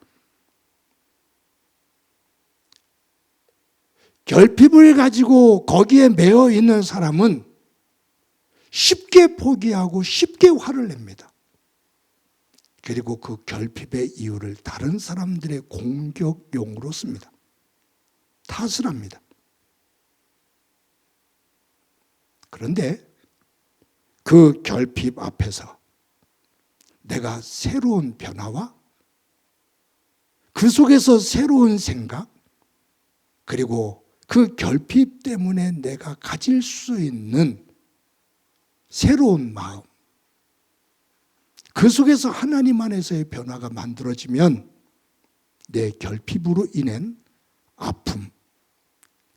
결핍을 가지고 거기에 매여 있는 사람은 쉽게 포기하고 쉽게 화를 냅니다. 그리고 그 결핍의 이유를 다른 사람들의 공격용으로 씁니다. 탓을 합니다. 그런데 그 결핍 앞에서 내가 새로운 변화와 그 속에서 새로운 생각, 그리고 그 결핍 때문에 내가 가질 수 있는 새로운 마음, 그 속에서 하나님 안에서의 변화가 만들어지면 내 결핍으로 인한 아픔,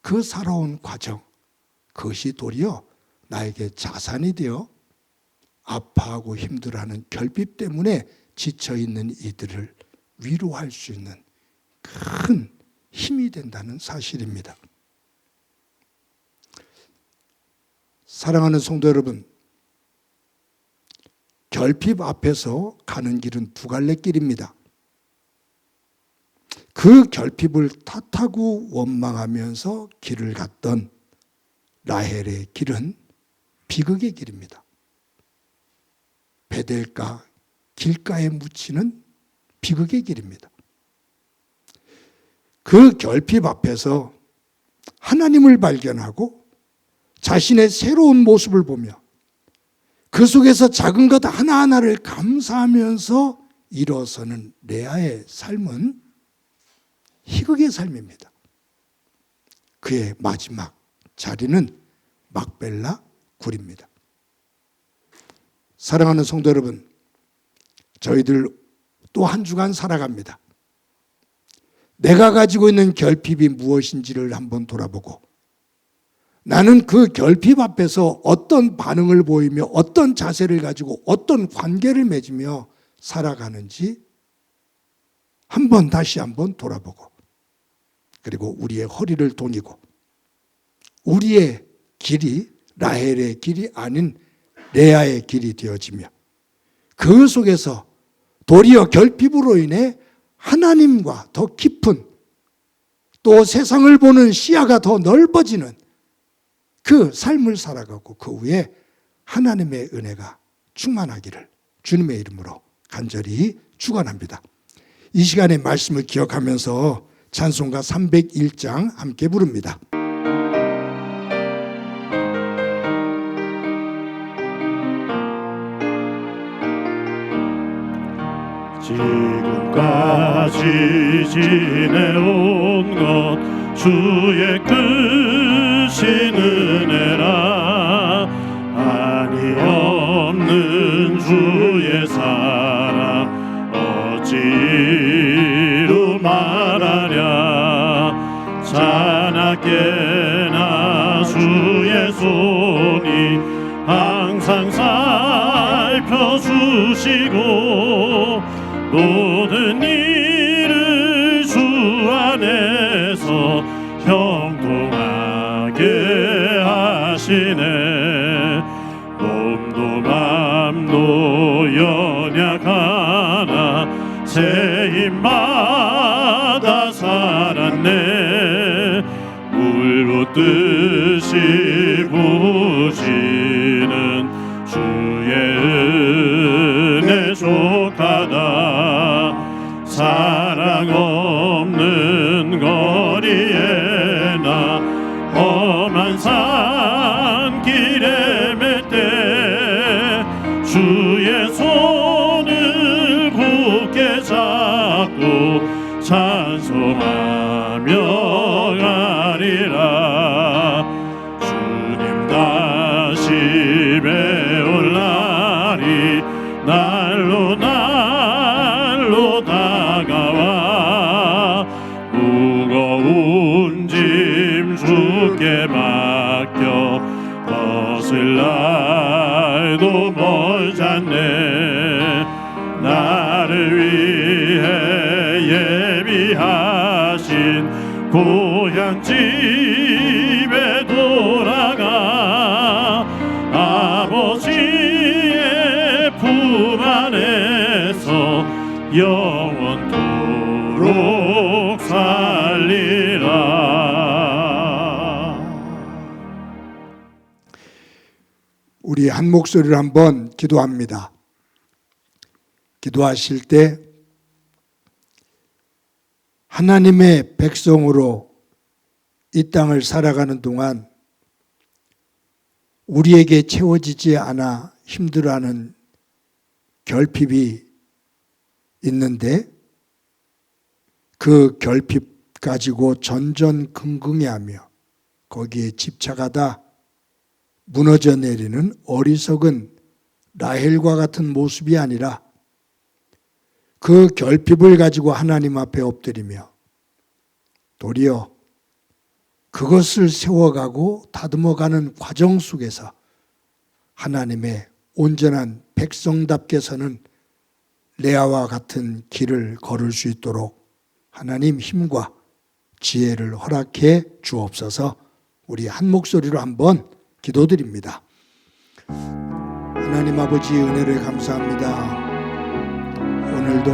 그 살아온 과정, 그것이 도리어 나에게 자산이 되어 아파하고 힘들어하는 결핍 때문에 지쳐있는 이들을 위로할 수 있는 큰 힘이 된다는 사실입니다. 사랑하는 성도 여러분, 결핍 앞에서 가는 길은 두 갈래 길입니다. 그 결핍을 탓하고 원망하면서 길을 갔던 라헬의 길은 비극의 길입니다. 베델가 길가에 묻히는 비극의 길입니다. 그 결핍 앞에서 하나님을 발견하고 자신의 새로운 모습을 보며 그 속에서 작은 것 하나하나를 감사하면서 일어서는 레아의 삶은 희극의 삶입니다. 그의 마지막 자리는 막벨라 굴입니다. 사랑하는 성도 여러분, 저희들 또 한 주간 살아갑니다. 내가 가지고 있는 결핍이 무엇인지를 한번 돌아보고 나는 그 결핍 앞에서 어떤 반응을 보이며 어떤 자세를 가지고 어떤 관계를 맺으며 살아가는지 다시 한번 돌아보고, 그리고 우리의 허리를 도니고 우리의 길이 라헬의 길이 아닌 레아의 길이 되어지며 그 속에서 도리어 결핍으로 인해 하나님과 더 깊은, 또 세상을 보는 시야가 더 넓어지는 그 삶을 살아가고 그 후에 하나님의 은혜가 충만하기를 주님의 이름으로 간절히 축원합니다. 이 시간에 말씀을 기억하면서 찬송가 301장 함께 부릅니다.
지금까지 지내온 것 주의 크신 은혜라. 아니 없는 주의 사랑 어찌로 말하랴. 자나깨나 주의 손이 항상 살펴주시고 모든 일을 주 안에서 형통하게 하시네. 몸도 맘도 연약하나 새 힘마다 살았네. 물 붓듯이 부으시는 주의 은혜 족하다. 사랑 없는 거리에 나 험한 산길에 맬 때 주의 손을 굳게 잡고 찬송하며 가리라. 주님 다시 배울 날이 날로 다가와. 무거운 짐 주께 맡겨 벗을 날도 멀잖네. 나를 위해 예비하신 고향 집에 돌아가 아버지의 품 안에서 영원토록 살리라.
우리 한 목소리로 한번 기도합니다. 기도하실 때 하나님의 백성으로 이 땅을 살아가는 동안 우리에게 채워지지 않아 힘들어하는 결핍이 있는데 그 결핍 가지고 전전긍긍해하며 거기에 집착하다 무너져 내리는 어리석은 라헬과 같은 모습이 아니라 그 결핍을 가지고 하나님 앞에 엎드리며 도리어 그것을 세워가고 다듬어가는 과정 속에서 하나님의 온전한 백성답게 서는 레아와 같은 길을 걸을 수 있도록 하나님 힘과 지혜를 허락해 주옵소서. 우리 한 목소리로 한번 기도드립니다. 하나님 아버지 은혜를 감사합니다. 오늘도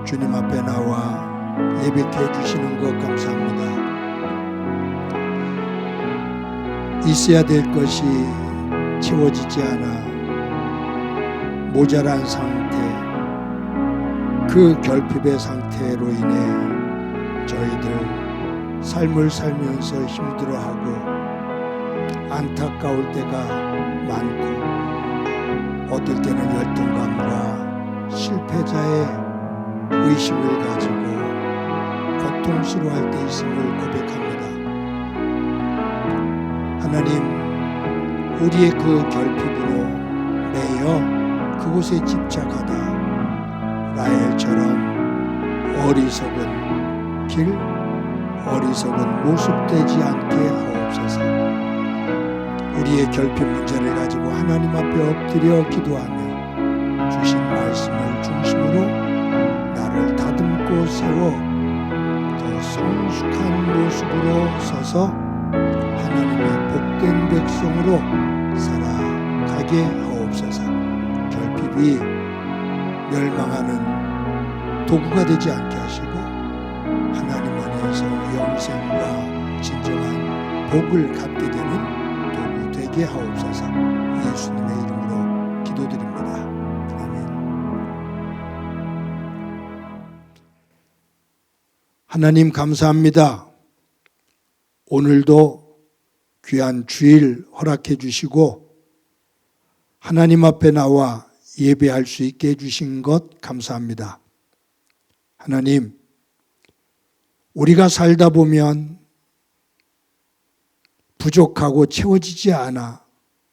주님 앞에 나와 예배케 해주시는 것 감사합니다. 있어야 될 것이 채워지지 않아 모자란 상태, 그 결핍의 상태로 인해 저희들 삶을 살면서 힘들어하고 안타까울 때가 많고 어떨 때는 열등감과 실패자의 의식을 가지고 고통스러워할 때 있음을 고백합니다. 하나님, 우리의 그 결핍으로 매여 그곳에 집착하다 라헬처럼 어리석은 길, 어리석은 모습 되지 않게 하옵소서. 우리의 결핍 문제를 가지고 하나님 앞에 엎드려 기도하며 주신 말씀을 중심으로 나를 다듬고 세워 더 성숙한 모습으로 서서 하나님의 복된 백성으로 살아가게 하옵소서. 결핍이 멸망하는 도구가 되지 않게 하시고 하나님 안에서 영생과 진정한 복을 갖게 되는 도구 되게 하옵소서. 예수님의 이름으로 기도드립니다. 아멘. 하나님 감사합니다. 오늘도 귀한 주일 허락해 주시고 하나님 앞에 나와 예배할 수 있게 해주신 것 감사합니다. 하나님, 우리가 살다 보면 부족하고 채워지지 않아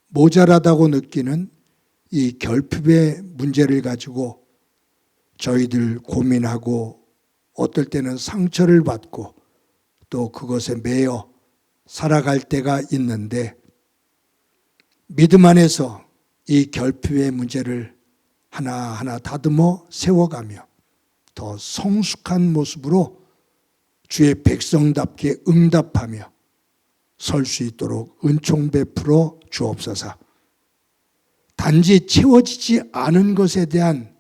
모자라다고 느끼는 이 결핍의 문제를 가지고 저희들 고민하고 어떨 때는 상처를 받고 또 그것에 매여 살아갈 때가 있는데 믿음 안에서 이 결핍의 문제를 하나하나 다듬어 세워가며 더 성숙한 모습으로 주의 백성답게 응답하며 설 수 있도록 은총 베풀어 주옵소서. 단지 채워지지 않은 것에 대한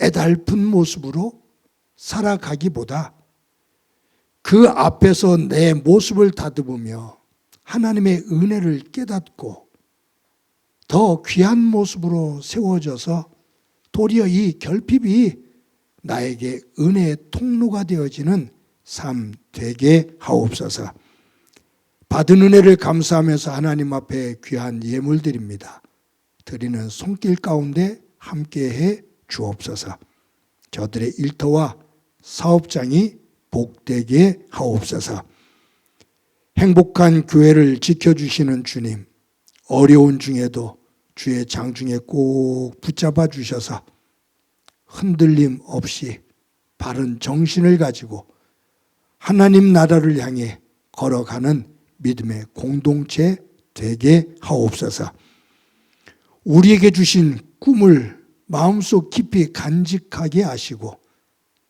애달픈 모습으로 살아가기보다 그 앞에서 내 모습을 다듬으며 하나님의 은혜를 깨닫고 더 귀한 모습으로 세워져서 도리어 이 결핍이 나에게 은혜의 통로가 되어지는 삶 되게 하옵소서. 받은 은혜를 감사하면서 하나님 앞에 귀한 예물 드립니다. 드리는 손길 가운데 함께해 주옵소서. 저들의 일터와 사업장이 복되게 하옵소서. 행복한 교회를 지켜주시는 주님, 어려운 중에도 주의 장중에 꼭 붙잡아 주셔서 흔들림 없이 바른 정신을 가지고 하나님 나라를 향해 걸어가는 믿음의 공동체 되게 하옵소서. 우리에게 주신 꿈을 마음속 깊이 간직하게 하시고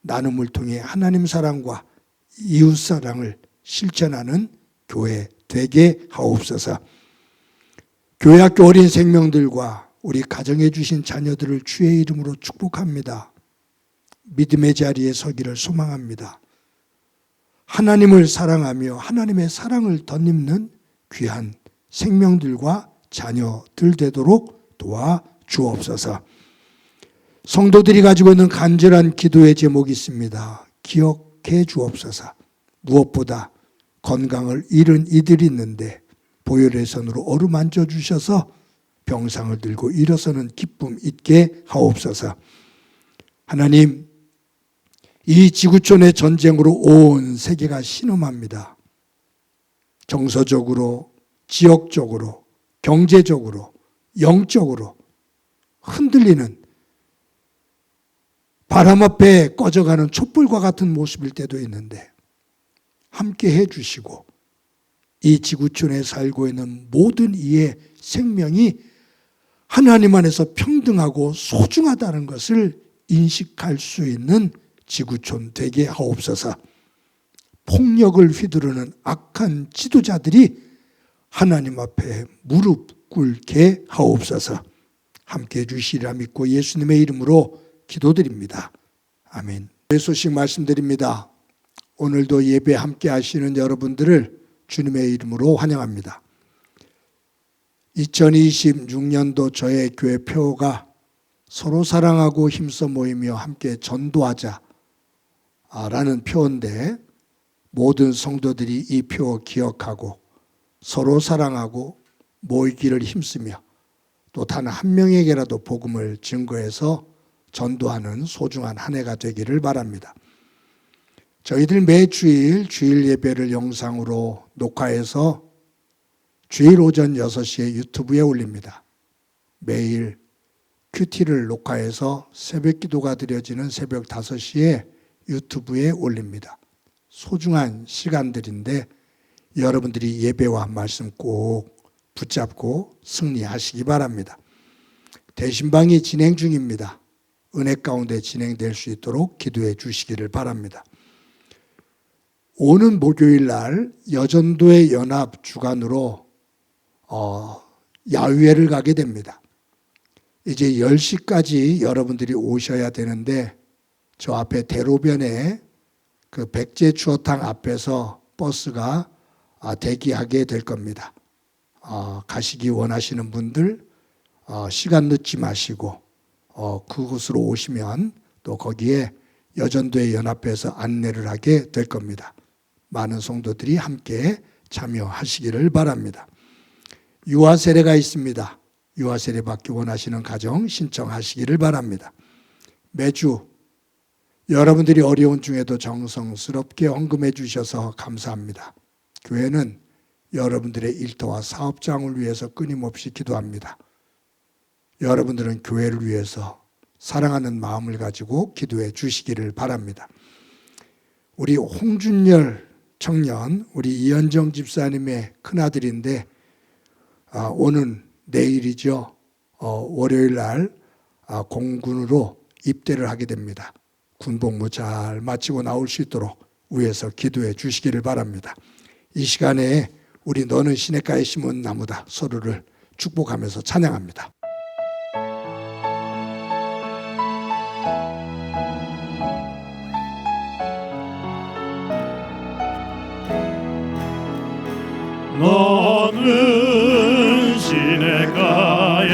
나눔을 통해 하나님 사랑과 이웃 사랑을 실천하는 교회 되게 하옵소서. 교회 학교 어린 생명들과 우리 가정에 주신 자녀들을 주의 이름으로 축복합니다. 믿음의 자리에 서기를 소망합니다. 하나님을 사랑하며 하나님의 사랑을 덧입는 귀한 생명들과 자녀들 되도록 도와 주옵소서. 성도들이 가지고 있는 간절한 기도의 제목이 있습니다. 기억해 주옵소서. 무엇보다 건강을 잃은 이들이 있는데 보혈의 손으로 어루만져 주셔서 병상을 들고 일어서는 기쁨 있게 하옵소서. 하나님, 이 지구촌의 전쟁으로 온 세계가 신음합니다. 정서적으로, 지역적으로, 경제적으로, 영적으로 흔들리는 바람 앞에 꺼져가는 촛불과 같은 모습일 때도 있는데 함께 해주시고 이 지구촌에 살고 있는 모든 이의 생명이 하나님 안에서 평등하고 소중하다는 것을 인식할 수 있는 지구촌 되게 하옵소서. 폭력을 휘두르는 악한 지도자들이 하나님 앞에 무릎 꿇게 하옵소서. 함께 해주시리라 믿고 예수님의 이름으로 기도드립니다. 아멘. 소식 말씀드립니다. 오늘도 예배 함께 하시는 여러분들을 주님의 이름으로 환영합니다. 2026년도 저의 교회 표어가 서로 사랑하고 힘써 모이며 함께 전도하자 라는 표어인데 모든 성도들이 이 표어 기억하고 서로 사랑하고 모이기를 힘쓰며 또 단 한 명에게라도 복음을 증거해서 전도하는 소중한 한 해가 되기를 바랍니다. 저희들 매주일 주일 예배를 영상으로 녹화해서 주일 오전 6시에 유튜브에 올립니다. 매일 큐티를 녹화해서 새벽 기도가 드려지는 새벽 5시에 유튜브에 올립니다. 소중한 시간들인데 여러분들이 예배와 말씀 꼭 붙잡고 승리하시기 바랍니다. 대신방이 진행 중입니다. 은혜 가운데 진행될 수 있도록 기도해 주시기를 바랍니다. 오는 목요일 날 여전도의 연합 주관으로 야유회를 가게 됩니다. 이제 10시까지 여러분들이 오셔야 되는데 저 앞에 대로변에 그 백제 추어탕 앞에서 버스가 대기하게 될 겁니다. 가시기 원하시는 분들 시간 늦지 마시고 그곳으로 오시면 또 거기에 여전도의 연합회에서 안내를 하게 될 겁니다. 많은 성도들이 함께 참여하시기를 바랍니다. 유아 세례가 있습니다. 유아 세례 받기 원하시는 가정 신청하시기를 바랍니다. 매주 여러분들이 어려운 중에도 정성스럽게 헌금해 주셔서 감사합니다. 교회는 여러분들의 일터와 사업장을 위해서 끊임없이 기도합니다. 여러분들은 교회를 위해서 사랑하는 마음을 가지고 기도해 주시기를 바랍니다. 우리 홍준열 청년, 우리 이현정 집사님의 큰아들인데 오는 내일이죠. 월요일 날 공군으로 입대를 하게 됩니다. 군복무 잘 마치고 나올 수 있도록 위에서 기도해 주시기를 바랍니다. 이 시간에 우리 너는 시냇가에 심은 나무다 서로를 축복하면서 찬양합니다.
너는 시냇가에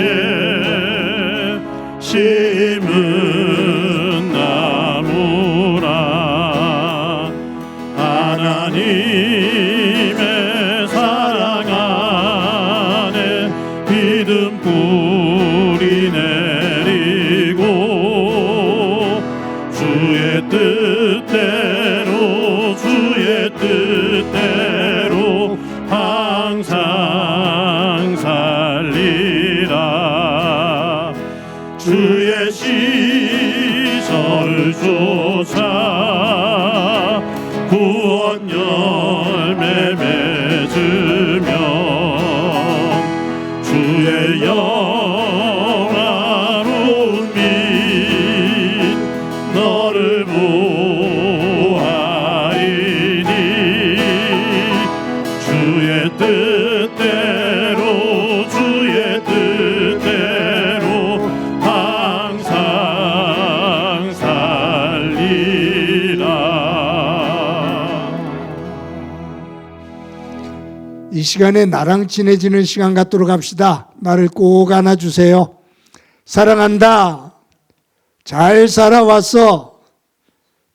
심은 나무라 하나님의 사랑 안에 믿음 뿌리 내리고 주의 뜻대로 항상 살리라. 주의 시설을 쫓아 구원 열매 맺으며 주의 영화로운 빛 너를 보아이니 주의 뜻대로
이 시간에 나랑 친해지는 시간 갖도록 합시다. 나를 꼭 안아주세요. 사랑한다. 잘 살아왔어.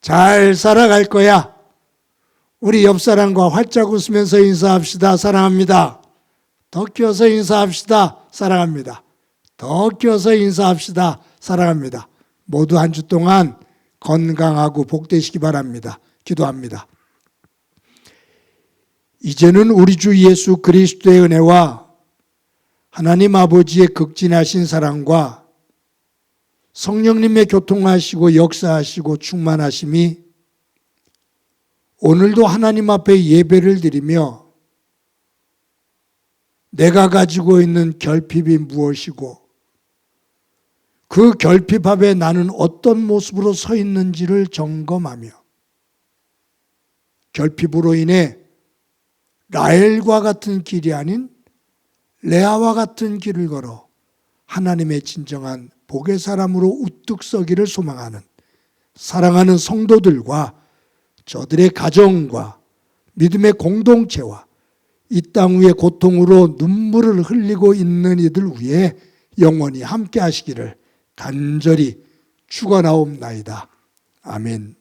잘 살아갈 거야. 우리 옆 사람과 활짝 웃으면서 인사합시다. 사랑합니다. 더 키워서 인사합시다. 사랑합니다. 더 키워서 인사합시다. 사랑합니다. 모두 한 주 동안 건강하고 복되시기 바랍니다. 기도합니다. 이제는 우리 주 예수 그리스도의 은혜와 하나님 아버지의 극진하신 사랑과 성령님의 교통하시고 역사하시고 충만하심이 오늘도 하나님 앞에 예배를 드리며 내가 가지고 있는 결핍이 무엇이고 그 결핍 앞에 나는 어떤 모습으로 서 있는지를 점검하며 결핍으로 인해 라헬과 같은 길이 아닌 레아와 같은 길을 걸어 하나님의 진정한 복의 사람으로 우뚝 서기를 소망하는 사랑하는 성도들과 저들의 가정과 믿음의 공동체와 이 땅 위의 고통으로 눈물을 흘리고 있는 이들 위해 영원히 함께 하시기를 간절히 축원하옵나이다. 아멘.